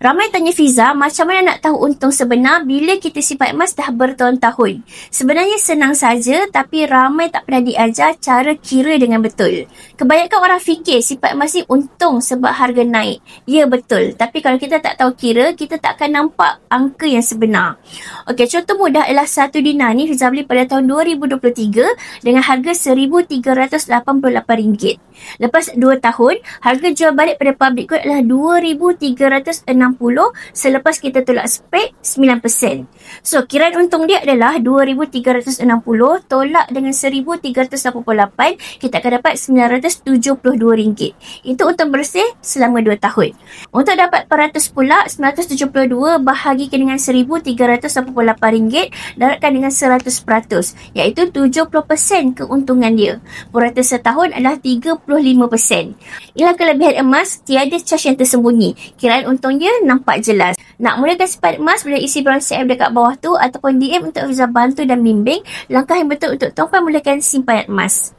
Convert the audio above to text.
Ramai tanya Fiza, macam mana nak tahu untung sebenar bila kita simpan emas dah bertahun-tahun? Sebenarnya senang saja, tapi ramai tak pernah diajar cara kira dengan betul. Kebanyakan orang fikir simpan emas ni untung sebab harga naik. Ya, betul. Tapi kalau kita tak tahu kira, kita tak akan nampak angka yang sebenar. Okey, contoh mudah ialah 1 dinar ni Fiza beli pada tahun 2023 dengan harga RM1,388. Lepas 2 tahun, harga jual balik pada public good adalah RM2,360 selepas kita tolak spek 9%. So, kiraan untung dia adalah RM2,360 tolak dengan RM1,388, kita akan dapat RM972. Itu untung bersih selama 2 tahun. Untuk dapat peratus pula, 972 bahagikan dengan RM1,388 darabkan dengan 100%, iaitu 70% keuntungan dia. Peratus setahun adalah 35%. Ialah kelebihan emas, tiada cas yang tersembunyi. Kiraan untung dia nampak jelas. Nak mulakan simpan emas, boleh isi browser CM dekat bawah tu ataupun DM untuk Fiza bantu dan bimbing langkah yang betul untuk tuan-puan mulakan simpanan emas.